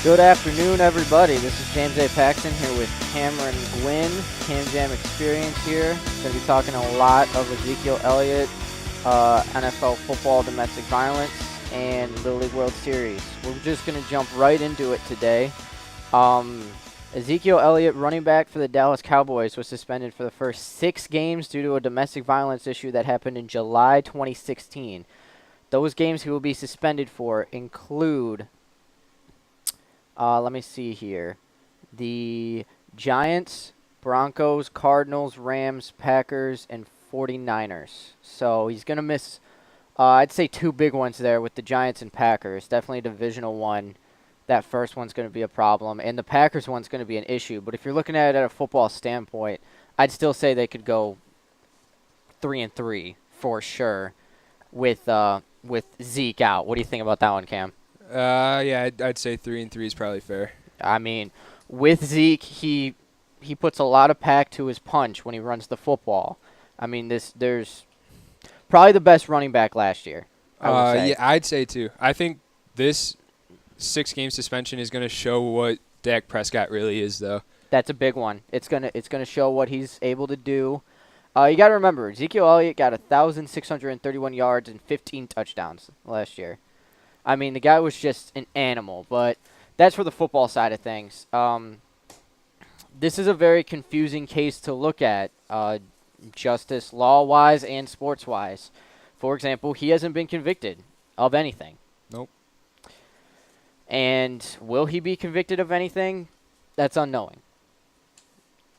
Good afternoon, everybody. This is James A. Paxton here with Cameron Gwynn, Cam Jam Experience here. Going to be talking a lot of Ezekiel Elliott, NFL football, domestic violence, and Little League World Series. We're just going to jump right into it today. Ezekiel Elliott, running back for the Dallas Cowboys, was suspended for the first 6 games due to a domestic violence issue that happened in July 2016. Those games he will be suspended for include... let me see here. The Giants, Broncos, Cardinals, Rams, Packers, and 49ers. So he's going to miss, I'd say 2 big ones there with the Giants and Packers. Definitely a divisional one. That first one's going to be a problem. And the Packers one's going to be an issue. But if you're looking at it at a football standpoint, I'd still say they could go 3-3 for sure with Zeke out. What do you think about that one, Cam? Yeah, I'd say 3-3 is probably fair. I mean, with Zeke, he puts a lot of pack to his punch when he runs the football. I mean, there's probably the best running back last year. I would say. Yeah, I'd say too. I think this 6-game suspension is going to show what Dak Prescott really is, though. That's a big one. It's gonna show what he's able to do. You got to remember, Ezekiel Elliott got 1,631 yards and 15 touchdowns last year. I mean, the guy was just an animal, but that's for the football side of things. This is a very confusing case to look at, justice law-wise and sports-wise. For example, he hasn't been convicted of anything. Nope. And will he be convicted of anything? That's unknowing.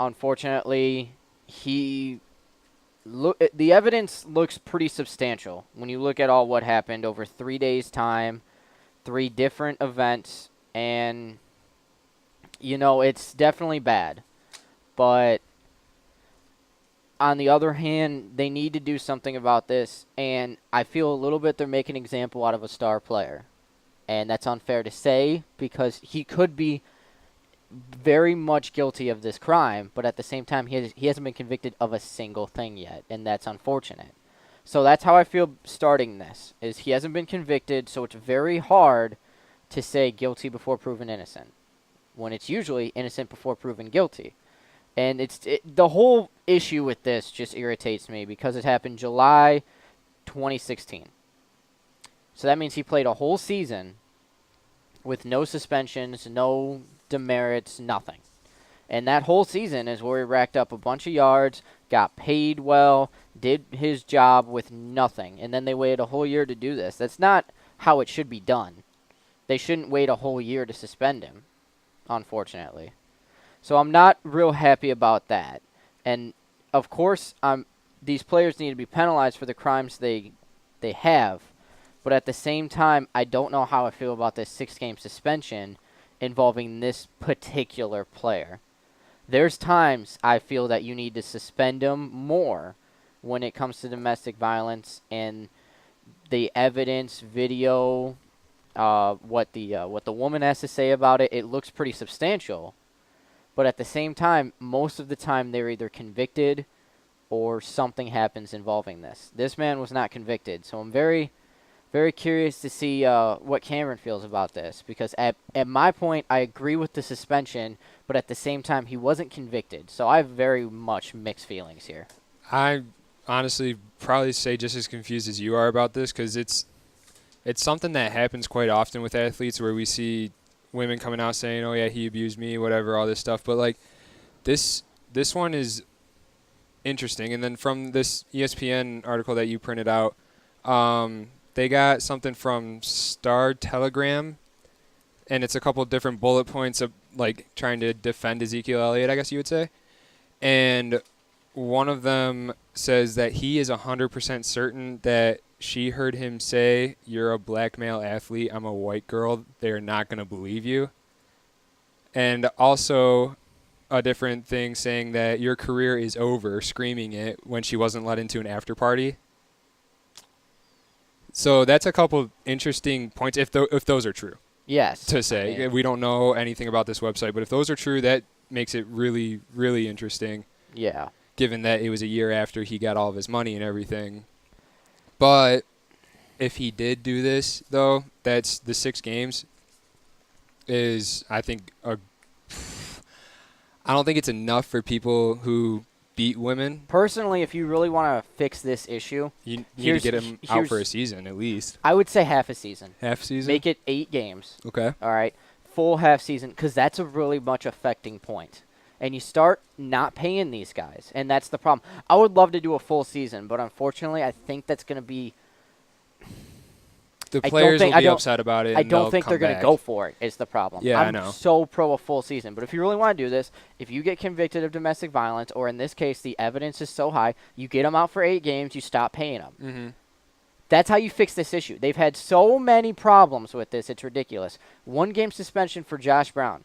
Unfortunately, the evidence looks pretty substantial when you look at all what happened over 3 days' time, 3 different events, and, it's definitely bad. But on the other hand, they need to do something about this, and I feel a little bit they're making an example out of a star player. And that's unfair to say because he could be very much guilty of this crime, but at the same time, he hasn't been convicted of a single thing yet, and that's unfortunate. So that's how I feel starting this, is he hasn't been convicted, so it's very hard to say guilty before proven innocent, when it's usually innocent before proven guilty. And the whole issue with this just irritates me because it happened July 2016. So that means he played a whole season with no suspensions, no demerits, nothing. And that whole season is where he racked up a bunch of yards, got paid well, did his job with nothing. And then they waited a whole year to do this. That's not how it should be done. They shouldn't wait a whole year to suspend him, unfortunately. So I'm not real happy about that. And, of course, these players need to be penalized for the crimes they have. But at the same time, I don't know how I feel about this 6-game suspension involving this particular player. There's times I feel that you need to suspend him more when it comes to domestic violence and the evidence, video, what the woman has to say about it. It looks pretty substantial. But at the same time, most of the time they're either convicted or something happens involving this. This man was not convicted, so I'm very... very curious to see what Cameron feels about this because at my point, I agree with the suspension, but at the same time, he wasn't convicted. So I have very much mixed feelings here. I honestly probably say just as confused as you are about this because it's something that happens quite often with athletes where we see women coming out saying, oh, yeah, he abused me, whatever, all this stuff. But, like, this one is interesting. And then from this ESPN article that you printed out, they got something from Star Telegram, and it's a couple of different bullet points of, like, trying to defend Ezekiel Elliott, I guess you would say. And one of them says that he is 100% certain that she heard him say, you're a black male athlete, I'm a white girl, they're not going to believe you. And also a different thing saying that your career is over, screaming it when she wasn't let into an after party. So that's a couple interesting points, if those are true. Yes. To say. I mean, we don't know anything about this website, but if those are true, that makes it really, really interesting. Yeah. Given that it was a year after he got all of his money and everything. But if he did do this, though, that's the 6 games. is, I think, I don't think it's enough for people who beat women. Personally, if you really want to fix this issue, You need to get them out for a season at least. I would say half a season. Half season? Make it 8 games. Okay. All right. Full half season, because that's a really much affecting point. And you start not paying these guys, and that's the problem. I would love to do a full season, but unfortunately, I think that's going to be... The players will be upset about it. I don't think they're going to go for it, is the problem. Yeah, I know. I'm so pro a full season. But if you really want to do this, if you get convicted of domestic violence, or in this case, the evidence is so high, you get them out for 8 games, you stop paying them. Mm-hmm. That's how you fix this issue. They've had so many problems with this, it's ridiculous. 1-game suspension for Josh Brown.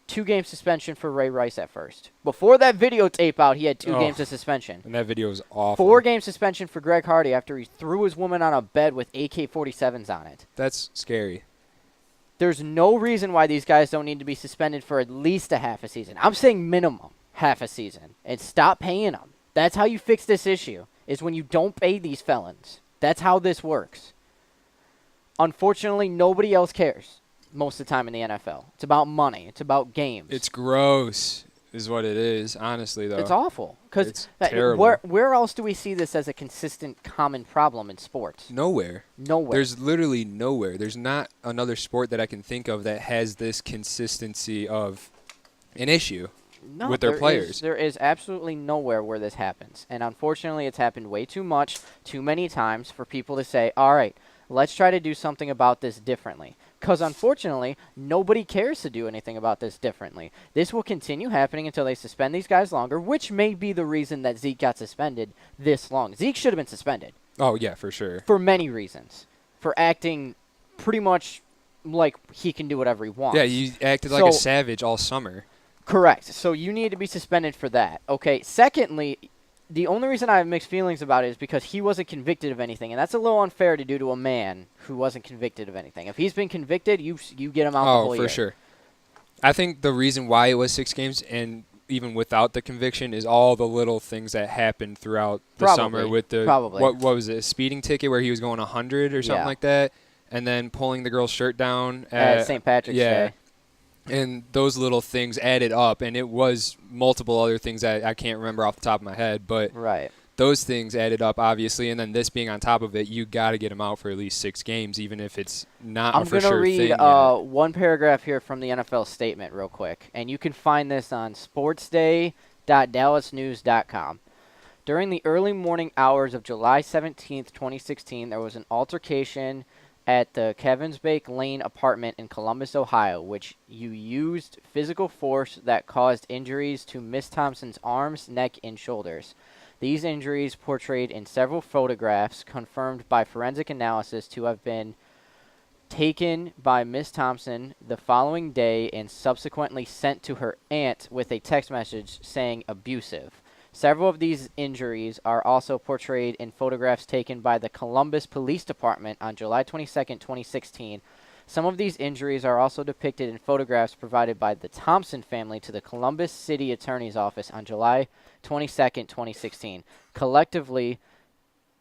2-game suspension for Ray Rice at first. Before that videotape out, he had 2 games of suspension. And that video was awful. 4-game suspension for Greg Hardy after he threw his woman on a bed with AK-47s on it. That's scary. There's no reason why these guys don't need to be suspended for at least a half a season. I'm saying minimum half a season. And stop paying them. That's how you fix this issue, is when you don't pay these felons. That's how this works. Unfortunately, nobody else cares most of the time in the NFL. It's about money. It's about games. It's gross is what it is, honestly, though. It's awful. It's terrible. Where else do we see this as a consistent, common problem in sports? Nowhere. Nowhere. There's literally nowhere. There's not another sport that I can think of that has this consistency of an issue with their players. There is absolutely nowhere where this happens. And unfortunately, it's happened way too much, too many times for people to say, all right, let's try to do something about this differently. Because unfortunately, nobody cares to do anything about this differently. This will continue happening until they suspend these guys longer, which may be the reason that Zeke got suspended this long. Zeke should have been suspended. Oh, yeah, for sure. For many reasons. For acting pretty much like he can do whatever he wants. Yeah, you acted like a savage all summer. Correct. So you need to be suspended for that. Okay. Secondly, the only reason I have mixed feelings about it is because he wasn't convicted of anything, and that's a little unfair to do to a man who wasn't convicted of anything. If he's been convicted, you get him out the whole year. Oh, for sure. I think the reason why it was 6 games, and even without the conviction, is all the little things that happened throughout the summer with the what was it, a speeding ticket where he was going 100 or something like that, and then pulling the girl's shirt down at St. Patrick's Day. And those little things added up, and it was multiple other things that I can't remember off the top of my head, but those things added up, obviously, and then this being on top of it, you got to get him out for at least 6 games, even if it's not a for sure thing. I'm going to read one paragraph here from the NFL statement real quick, and you can find this on sportsday.dallasnews.com. During the early morning hours of July 17th, 2016, there was an altercation at the Kevinsbake Lane apartment in Columbus, Ohio, which you used physical force that caused injuries to Miss Thompson's arms, neck, and shoulders. These injuries, portrayed in several photographs, confirmed by forensic analysis to have been taken by Miss Thompson the following day and subsequently sent to her aunt with a text message saying abusive. Several of these injuries are also portrayed in photographs taken by the Columbus Police Department on July 22, 2016. Some of these injuries are also depicted in photographs provided by the Thompson family to the Columbus City Attorney's Office on July 22, 2016. Collectively,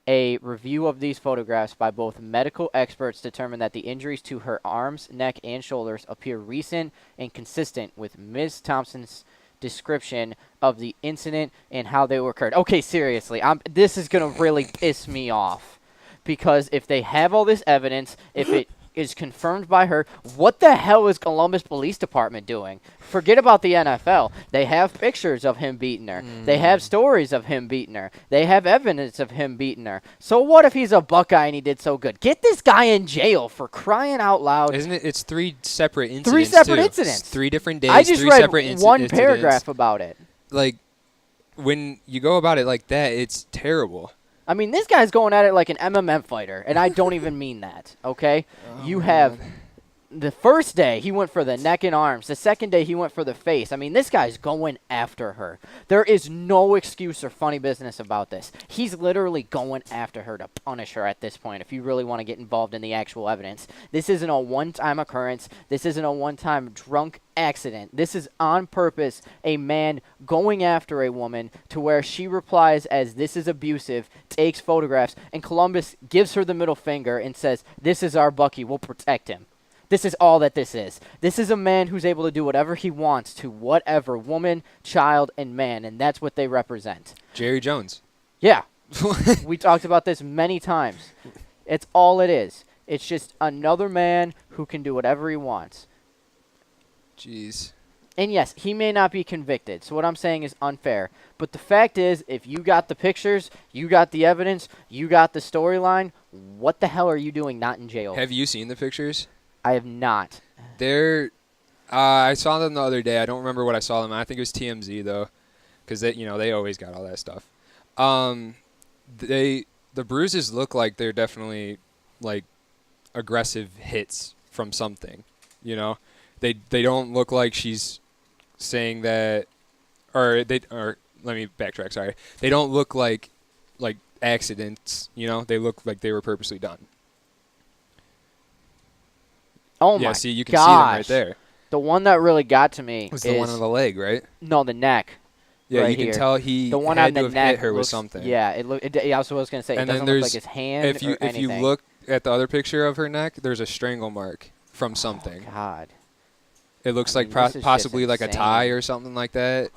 a review of these photographs by both medical experts determined that the injuries to her arms, neck, and shoulders appear recent and consistent with Ms. Thompson's description of the incident and how they occurred. Okay, seriously, this is going to really piss me off, because if they have all this evidence, if it is confirmed by her, what the hell is Columbus Police Department doing? Forget about the NFL. They have pictures of him beating her. They have stories of him beating her. They have evidence of him beating her. So what if he's a Buckeye and he did so good? Get this guy in jail, for crying out loud. Isn't it? It's 3 separate incidents. 3 separate incidents. It's 3 different days. I just 3 read separate one paragraph about it. Like, when you go about it like that, it's terrible. I mean, this guy's going at it like an MMA fighter, and I don't even mean that, okay? You have the first day, he went for the neck and arms. The second day, he went for the face. I mean, this guy's going after her. There is no excuse or funny business about this. He's literally going after her to punish her at this point, if you really want to get involved in the actual evidence. This isn't a one-time occurrence. This isn't a one-time drunk accident. This is on purpose a man going after a woman to where she replies as "this is abusive," takes photographs, and Columbus gives her the middle finger and says, "This is our Bucky. We'll protect him." This is all that this is. This is a man who's able to do whatever he wants to whatever woman, child, and man, and that's what they represent. Jerry Jones. Yeah. We talked about this many times. It's all it is. It's just another man who can do whatever he wants. Jeez. And yes, he may not be convicted. So what I'm saying is unfair. But the fact is, if you got the pictures, you got the evidence, you got the storyline, what the hell are you doing not in jail? Have you seen the pictures? I have not. I saw them the other day. I don't remember what I saw them. I think it was TMZ though, because they always got all that stuff. The bruises look like they're definitely like aggressive hits from something. They don't look like she's saying that, or let me backtrack. Sorry, they don't look like accidents. They look like they were purposely done. Oh my yeah, see, you can gosh. see them right there. The one that really got to me Was the one on the leg, right? No, the neck. Yeah, right you can here. tell he the one had on to the have neck hit her with looks, something. Yeah, I was going to say, and it doesn't look like his hand if you or anything. If you look at the other picture of her neck, there's a strangle mark from something. Oh, God. It looks I mean, like this is possibly just like a insane. tie or something like that,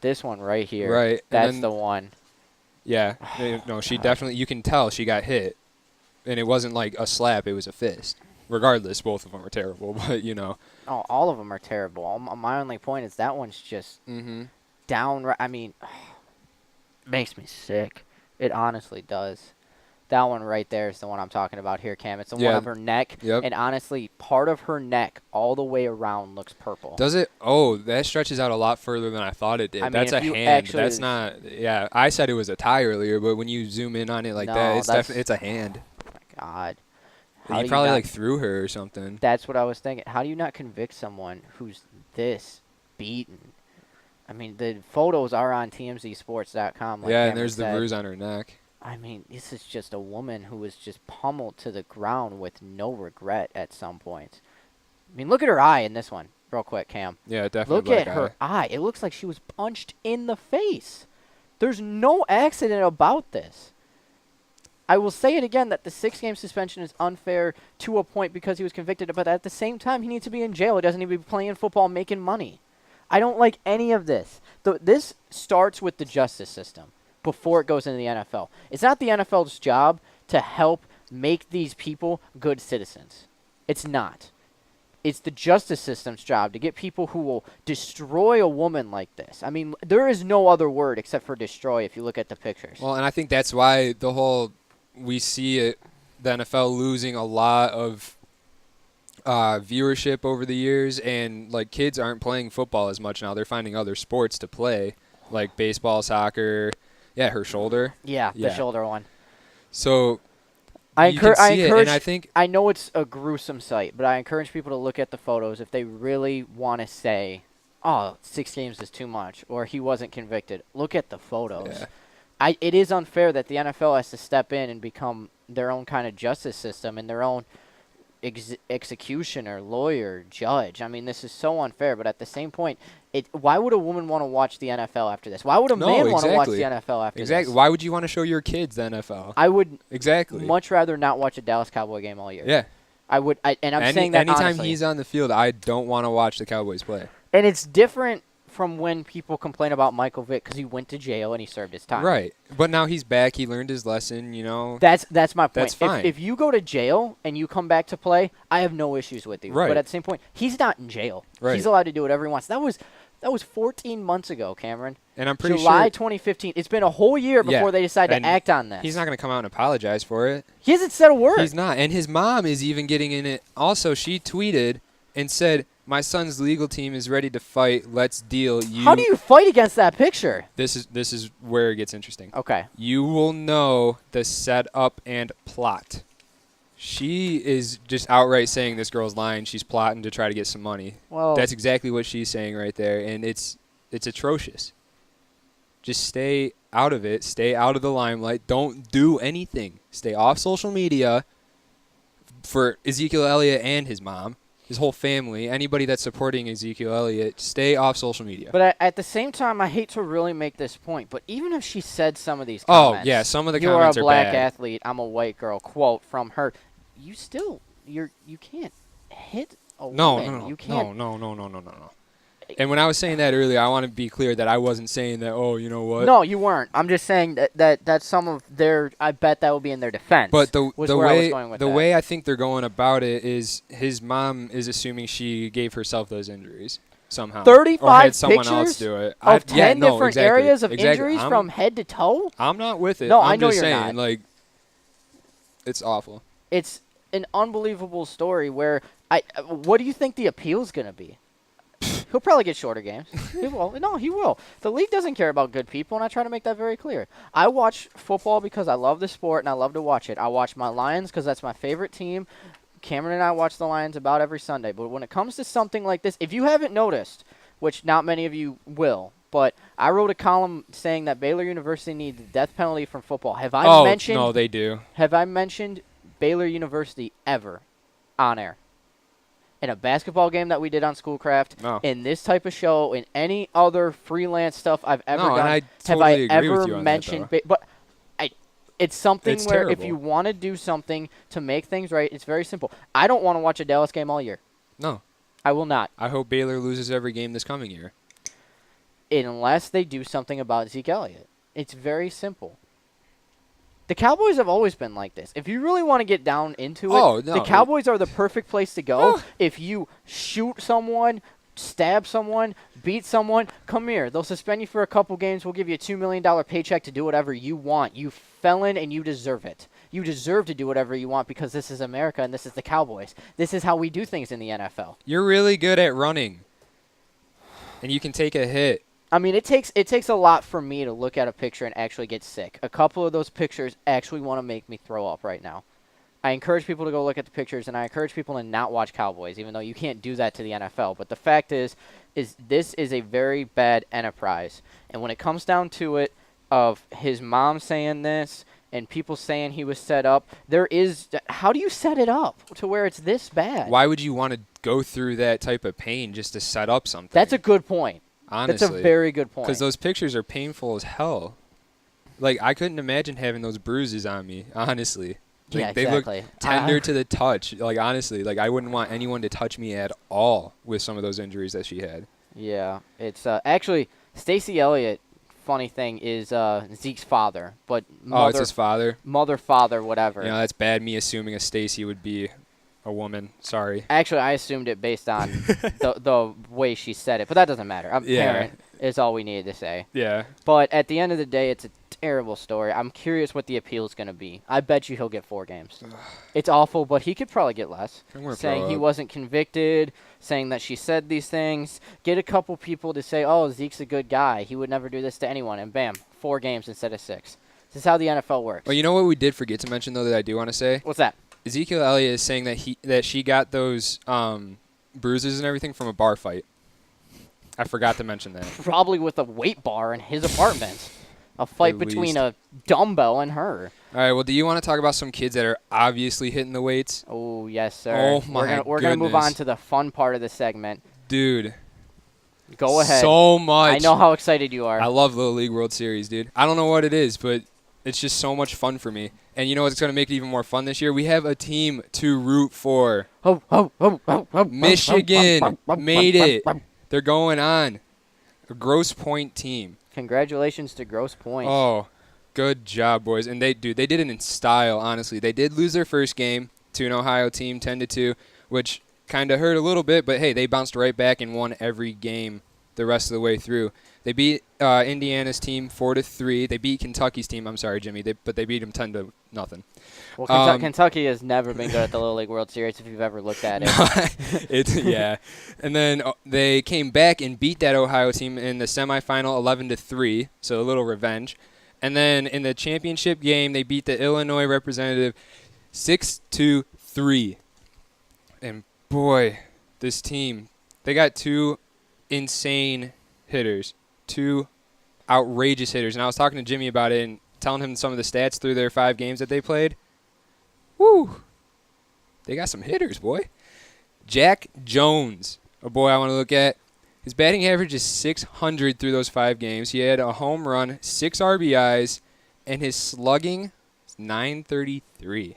This one right here. Right. That's then, the one. Yeah. No, she definitely, you can tell she got hit. And it wasn't like a slap, it was a fist. Regardless, both of them are terrible, but Oh, all of them are terrible. My only point is that one's just downright. I mean, makes me sick. It honestly does. That one right there is the one I'm talking about here, Cam. It's the one of her neck. Yep. And honestly, part of her neck all the way around looks purple. Does it? Oh, that stretches out a lot further than I thought it did. I mean, That's if a you hand. actually- That's not. Yeah, I said it was a tie earlier, but when you zoom in on it like No, that, it's that's- definitely it's a hand. Oh, my God. He How do you probably not- threw her or something. That's what I was thinking. How do you not convict someone who's this beaten? I mean, the photos are on TMZSports.com. Like Yeah, Cameron and there's said. the bruise on her neck. I mean, this is just a woman who was just pummeled to the ground with no regret at some point. I mean, look at her eye in this one, real quick, Cam. Yeah, definitely. Look black at her eye. It looks like she was punched in the face. There's no accident about this. I will say it again that the 6-game suspension is unfair to a point because he was convicted, but at the same time, he needs to be in jail. He doesn't need to be playing football, making money. I don't like any of this. This starts with the justice system before it goes into the NFL. It's not the NFL's job to help make these people good citizens. It's not. It's the justice system's job to get people who will destroy a woman like this. I mean, there is no other word except for destroy if you look at the pictures. Well, and I think that's why we see the NFL losing a lot of viewership over the years, and kids aren't playing football as much now. They're finding other sports to play, like baseball, soccer. Yeah, her shoulder. Yeah, the shoulder one. So I you can see encourage. it, and I think I know it's a gruesome sight, but I encourage people to look at the photos if they really want to say, "Oh, 6 games is too much," or "He wasn't convicted." Look at the photos. Yeah. It is unfair that the NFL has to step in and become their own kind of justice system and their own executioner, lawyer, judge. I mean, this is so unfair, but at the same point, why would a woman want to watch the NFL after this? Why would a man want to watch the NFL after this? Exactly. Why would you want to show your kids the NFL? I would much rather not watch a Dallas Cowboy game all year. Yeah. I would, and I'm saying that anytime honestly. he's on the field, I don't want to watch the Cowboys play. And it's different from when people complain about Michael Vick because he went to jail and he served his time. Right. But now he's back. He learned his lesson, That's my point. That's fine. If you go to jail and you come back to play, I have no issues with you. Right. But at the same point, he's not in jail. Right. He's allowed to do whatever he wants. That was 14 months ago, Cameron. And I'm pretty July sure 2015. It's been a whole year before they decide to and act on this. he's not going to come out and apologize for it. He hasn't said a word. He's not. And his mom is even getting in it. Also, she tweeted and said, "My son's legal team is ready to fight. Let's deal." How do you fight against that picture? This is where it gets interesting. Okay. You will know the setup and plot. She is just outright saying this girl's lying. She's plotting to try to get some money. Well, That's exactly what she's saying right there, and it's atrocious. Just stay out of it. Stay out of the limelight. Don't do anything. Stay off social media for Ezekiel Elliott and his mom, his whole family, anybody that's supporting Ezekiel Elliott. Stay off social media. But at the same time, I hate to really make this point, but even if she said some of these comments, yeah, some of the you comments are are a black bad. athlete, I'm a white girl, quote from her, you can't hit a No, woman. no, You can't. no. And when I was saying that earlier, I want to be clear that I wasn't saying that, oh, you know what? No, you weren't. I'm just saying that some of their. I bet that will be in their defense. But the where I was going with the that. way I think they're going about it is his mom is assuming she gave herself those injuries somehow. 35 or had someone pictures else do it. of 10 different exactly, areas of exactly. injuries from head to toe. I'm not with it. No, I'm I know just you're saying, not. like, it's awful. It's an unbelievable story where what do you think the appeal's going to be? He'll probably get shorter games. He will. No, he will. The league doesn't care about good people, and I try to make that very clear. I watch football because I love the sport and I love to watch it. I watch my Lions because that's my favorite team. Cameron and I watch the Lions about every Sunday. But when it comes to something like this, if you haven't noticed, which not many of you will, but I wrote a column saying that Baylor University needs the death penalty from football. Have I mentioned? No, they do. Have I mentioned Baylor University ever on air? In a basketball game that we did on Schoolcraft, No. in this type of show, in any other freelance stuff I've ever done, and I have totally I agree with ever you on mentioned? that, But it's something It's where if terrible. you want to do something to make things right, it's very simple. I don't want to watch a Dallas game all year. No. I will not, I hope Baylor loses every game this coming year. unless they do something about Zeke Elliott. It's very simple. The Cowboys have always been like this. If you really want to get down into it, the Cowboys are the perfect place to go. If you shoot someone, stab someone, beat someone, come here. They'll suspend you for a couple games. We'll give you a $2 million paycheck to do whatever you want. You felon, and you deserve it. You deserve to do whatever you want because this is America and this is the Cowboys. This is how we do things in the NFL. You're really good at running, and you can take a hit. I mean, it takes a lot for me to look at a picture and actually get sick. A couple of those pictures actually want to make me throw up right now. I encourage people to go look at the pictures, and I encourage people to not watch Cowboys, even though you can't do that to the NFL. But the fact is this is a very bad enterprise. And when it comes down to it, of his mom saying this and people saying he was set up, how do you set it up to where it's this bad? Why would you want to go through that type of pain just to set up something? That's a good point. Honestly. That's a very good point. Because those pictures are painful as hell. Like, I couldn't imagine having those bruises on me, honestly. Like, yeah, they exactly. look tender to the touch. Like, honestly, like, I wouldn't want anyone to touch me at all with some of those injuries that she had. Yeah. It's actually, Stacey Elliott, funny thing, is Zeke's father. But It's his father? Mother, father, whatever. You know, that's bad me assuming a Stacey would be a woman. Sorry. Actually, I assumed it based on the way she said it, but that doesn't matter. I'm parent is all we needed to say. Yeah. But at the end of the day, it's a terrible story. I'm curious what the appeal is going to be. I bet you he'll get 4 games. It's awful, but he could probably get less. Saying he wasn't convicted, saying that she said these things. Get a couple people to say, oh, Zeke's a good guy. He would never do this to anyone. And bam, 4 games instead of 6. This is how the NFL works. Well, you know what we did forget to mention, though, that I do want to say? What's that? Ezekiel Elliott is saying that she got those bruises and everything from a bar fight. I forgot to mention that. Probably with a weight bar in his apartment. A fight At between least. a dumbbell and her. All right, well, do you want to talk about some kids that are obviously hitting the weights? Oh, yes, sir. Oh, my We're gonna move goodness. on to the fun part of the segment. Dude. Go ahead. So much. I know how excited you are. I love Little League World Series, dude. I don't know what it is, but it's just so much fun for me. And you know what's going to make it even more fun this year? We have a team to root for. Michigan made it. They're going on. A Grosse Point team. Congratulations to Grosse Point. Oh, good job, boys. And they did it in style, honestly. They did lose their first game to an Ohio team 10-2, which kind of hurt a little bit, but hey, they bounced right back and won every game the rest of the way through. They beat Indiana's team 4-3. They beat Kentucky's team. I'm sorry, Jimmy, but they beat them 10-0. Well, Kentucky has never been good at the Little League World Series if you've ever looked at it. Yeah. And then they came back and beat that Ohio team in the semifinal 11-3, so a little revenge. And then in the championship game, they beat the Illinois representative 6-3. And boy, this team, they got 2 insane hitters, 2 outrageous hitters. And I was talking to Jimmy about it and telling him some of the stats through their 5 games that they played. Woo! They got some hitters, boy. Jack Jones, a boy I want to look at. His batting average is .600 through those 5 games. He had a home run, 6 RBIs, and his slugging is .933.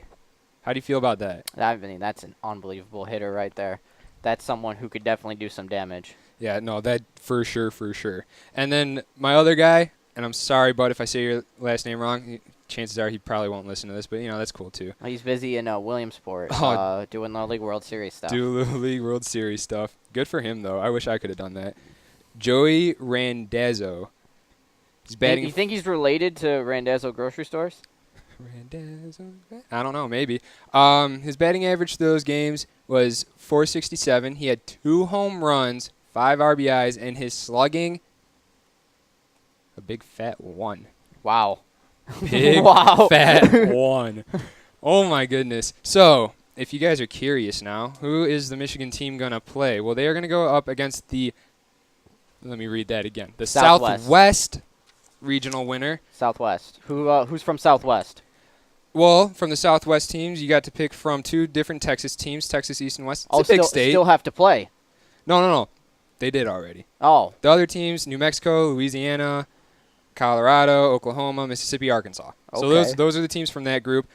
How do you feel about that? I mean, that's an unbelievable hitter right there. That's someone who could definitely do some damage. Yeah, no, that for sure, for sure. And then my other guy, and I'm sorry, bud, if I say your last name wrong. Chances are he probably won't listen to this, but, that's cool, too. He's busy in Williamsport doing the League World Series stuff. Do the League World Series stuff. Good for him, though. I wish I could have done that. Joey Randazzo. He's batting. You think he's related to Randazzo grocery stores? Randazzo? I don't know, maybe. His batting average through those games was .467. He had 2 home runs, 5 RBIs, and his slugging, a big fat 1. Wow. Big wow. fat 1. Oh, my goodness. So, if you guys are curious now, who is the Michigan team going to play? Well, they are going to go up against let me read that again. The Southwest regional winner. Southwest. Who's from Southwest? Well, from the Southwest teams, you got to pick from 2 different Texas teams, Texas East and West. It's a big state. Still have to play. No. They did already. Oh. The other teams, New Mexico, Louisiana, Colorado, Oklahoma, Mississippi, Arkansas. Okay. So those are the teams from that group.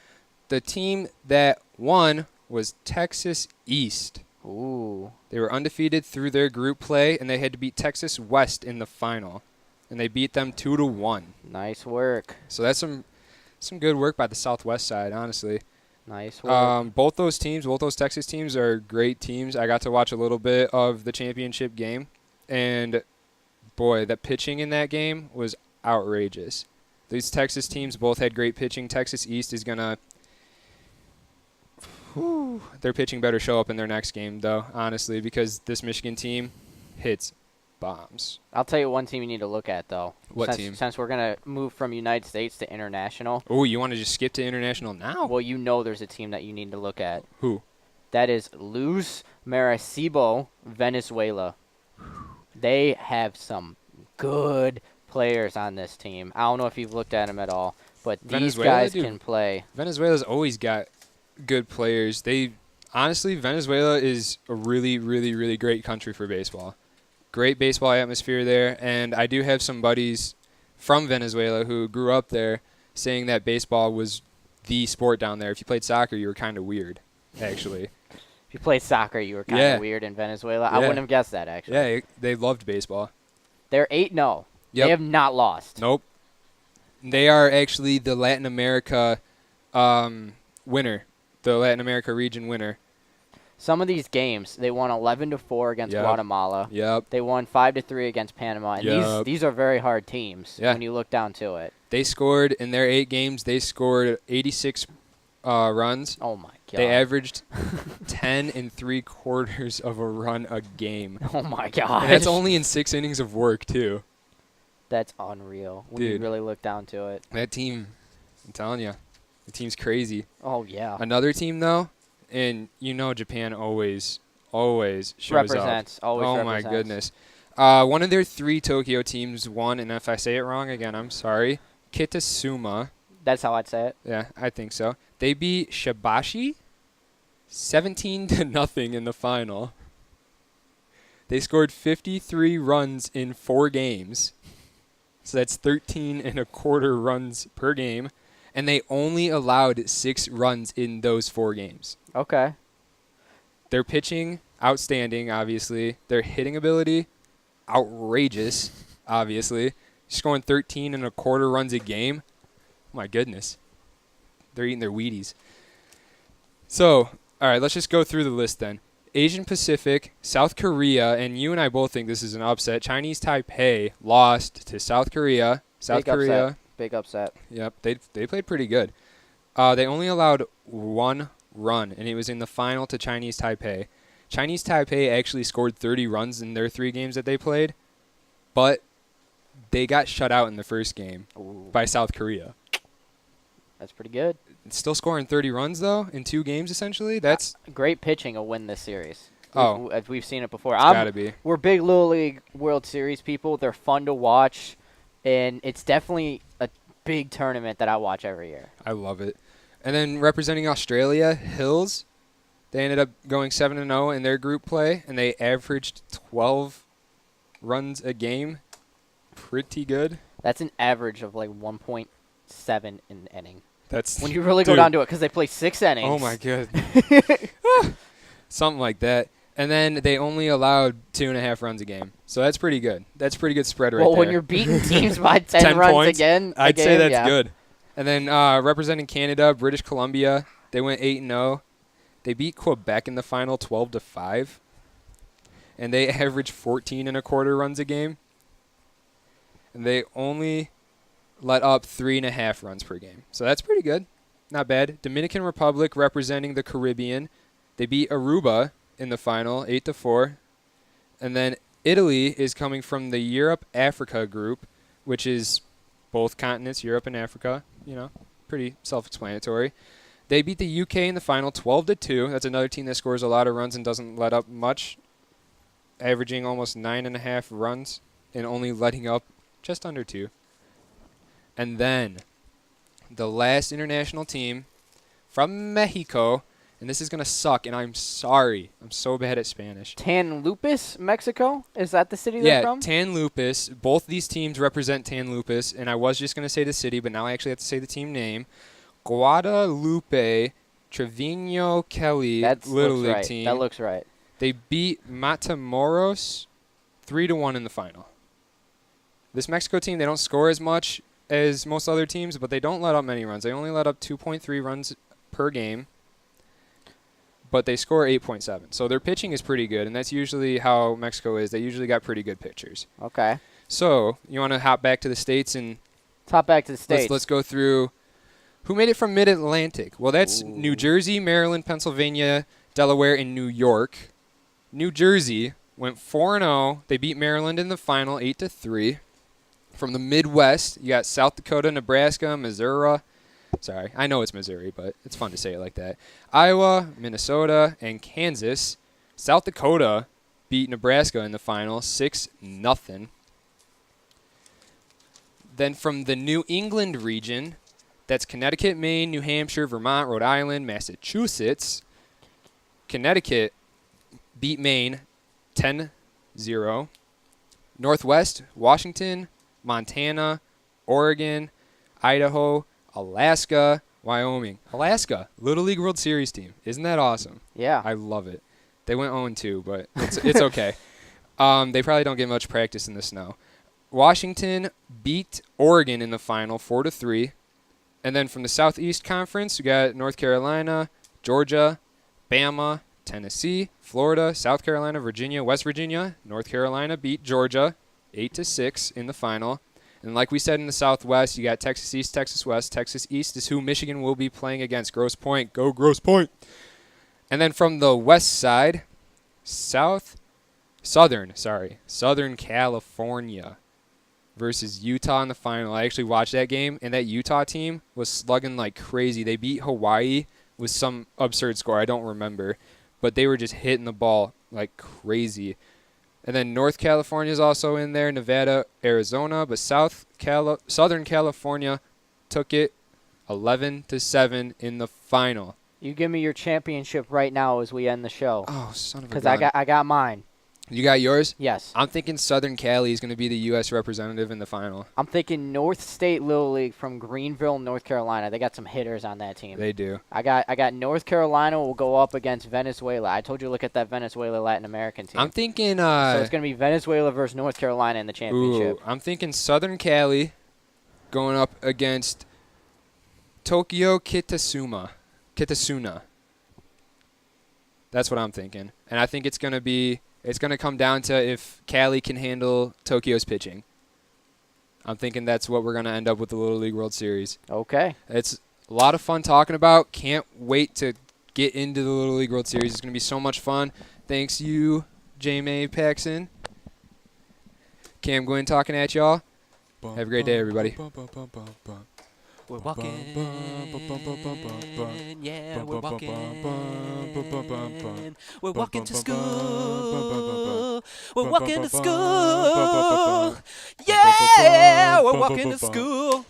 The team that won was Texas East. Ooh. They were undefeated through their group play, and they had to beat Texas West in the final. And they beat them 2-1. Nice work. So that's some good work by the Southwest side, honestly. Nice work. Both those Texas teams are great teams. I got to watch a little bit of the championship game, and boy, the pitching in that game was outrageous. These Texas teams both had great pitching. Texas East is gonna, their pitching better show up in their next game, though, honestly, because this Michigan team hits bombs. I'll tell you one team you need to look at, though. What team? Since we're going to move from United States to international. Oh, you want to just skip to international now? Well, there's a team that you need to look at. Who? That is Luz Maracaibo, Venezuela. They have some good players on this team. I don't know if you've looked at them at all, but these guys can play. Venezuela's always got good players. Venezuela is a really, really, really great country for baseball. Great baseball atmosphere there, and I do have some buddies from Venezuela who grew up there saying that baseball was the sport down there. If you played soccer, you were kind of weird, actually. If you played soccer, you were kind of weird in Venezuela. Yeah. I wouldn't have guessed that, actually. Yeah, they loved baseball. They're 8-0. Yep. They have not lost. Nope. They are actually the Latin America winner, the Latin America region winner. Some of these games, they won 11-4 against Guatemala. Yep. They won 5-3 against Panama. And these are very hard teams when you look down to it. They scored, in their 8 games, they scored 86 runs. Oh, my God. They averaged 10 3/4 of a run a game. Oh, my God. And that's only in 6 innings of work, too. That's unreal when you really look down to it. That team, I'm telling you, the team's crazy. Oh, yeah. Another team, though, and Japan always shows represents. up. Always oh, represents. My goodness. One of their 3 Tokyo teams won, and if I say it wrong again, I'm sorry. Kitasuma. That's how I'd say it. Yeah, I think so. They beat Shibashi 17-0 in the final. They scored 53 runs in 4 games. So that's 13.25 runs per game. And they only allowed 6 runs in those 4 games. Okay. Their pitching, outstanding, obviously. Their hitting ability, outrageous, obviously. Scoring 13.25 runs a game. Oh, my goodness. They're eating their Wheaties. So, all right, let's just go through the list then. Asian Pacific, South Korea, and you and I both think this is an upset. Chinese Taipei lost to South Korea. Big upset. Yep, they played pretty good. They only allowed 1 run, and it was in the final to Chinese Taipei. Chinese Taipei actually scored 30 runs in their 3 games that they played, but they got shut out in the first game by South Korea. That's pretty good. Still scoring 30 runs, though, in 2 games, essentially. That's great pitching will win this series. As we've seen it before. It's got to be. We're big Little League World Series people. They're fun to watch, and it's definitely a big tournament that I watch every year. I love it. And then representing Australia, Hills, they ended up going 7-0 in their group play, and they averaged 12 runs a game. Pretty good. That's an average of like 1.7 in an inning. That's when you really go dude. down to it, because they play 6 innings. Oh, my God. Something like that. And then they only allowed 2.5 runs a game. So that's pretty good. That's pretty good spread right Well, there. when you're beating teams by 10, 10 runs points, again, I'd say that's yeah. good. And then representing Canada, British Columbia, they went 8-0. They beat Quebec in the final 12-5. And they averaged 14.25 runs a game. And they only let up 3.5 runs per game. So that's pretty good. Not bad. Dominican Republic representing the Caribbean. They beat Aruba in the final 8-4. And then Italy is coming from the Europe-Africa group, which is both continents, Europe and Africa. You know, pretty self-explanatory. They beat the UK in the final 12-2. That's another team that scores a lot of runs and doesn't let up much, averaging almost 9.5 runs and only letting up just under 2. And then the last international team from Mexico, and this is going to suck, and I'm sorry. I'm so bad at Spanish. Tamaulipas, Mexico? Is that the city they're from? Yeah, Tamaulipas. Both these teams represent Tamaulipas, and I was just going to say the city, but now I actually have to say the team name. Guadalupe Trevino Kelly Little League team. That looks right. They beat Matamoros 3-1 in the final. This Mexico team, they don't score as much as most other teams, but they don't let up many runs. They only let up 2.3 runs per game, but they score 8.7. So their pitching is pretty good, and that's usually how Mexico is. They usually got pretty good pitchers. Okay. So you want to hop back to the States and Hop back to the States. let's go through who made it from Mid-Atlantic. Well, that's Ooh. New Jersey, Maryland, Pennsylvania, Delaware, and New York. New Jersey went 4-0. They beat Maryland in the final 8-3. From the Midwest, you got South Dakota, Nebraska, Missouri. Sorry, I know it's Missouri, but it's fun to say it like that. Iowa, Minnesota, and Kansas. South Dakota beat Nebraska in the final 6-0. Then from the New England region, that's Connecticut, Maine, New Hampshire, Vermont, Rhode Island, Massachusetts. Connecticut beat Maine 10-0. Northwest, Washington, Montana, Oregon, Idaho, Alaska, Wyoming. Alaska, Little League World Series team. Isn't that awesome? Yeah. I love it. They went 0-2, but it's okay. They probably don't get much practice in the snow. Washington beat Oregon in the final 4-3. And then from the Southeast Conference, we got North Carolina, Georgia, Bama, Tennessee, Florida, South Carolina, Virginia, West Virginia. North Carolina beat Georgia 8-6 in the final. And like we said in the Southwest, you got Texas East, Texas West. Texas East is who Michigan will be playing against. Grosse Pointe. Go Grosse Pointe. And then from the west side, Southern California versus Utah in the final. I actually watched that game, and that Utah team was slugging like crazy. They beat Hawaii with some absurd score. I don't remember. But they were just hitting the ball like crazy. And then North California is also in there, Nevada, Arizona. But Southern California took it 11-7 in the final. You give me your championship right now as we end the show. Oh, son of a gun. Because I got mine. You got yours? Yes. I'm thinking Southern Cali is going to be the U.S. representative in the final. I'm thinking North State Little League from Greenville, North Carolina. They got some hitters on that team. They do. I got North Carolina will go up against Venezuela. I told you to look at that Venezuela Latin American team. I'm thinking... so it's going to be Venezuela versus North Carolina in the championship. I'm thinking Southern Cali going up against Tokyo Kitasuna. That's what I'm thinking. And I think it's going to come down to if Cali can handle Tokyo's pitching. I'm thinking that's what we're going to end up with the Little League World Series. Okay. It's a lot of fun talking about. Can't wait to get into the Little League World Series. It's going to be so much fun. Thanks you, J-May Paxson. Cam Gwynn talking at y'all. Have a great day, everybody. We're walking, yeah, we're walking. We're walking to school. We're walking to school. Yeah, we're walking to school.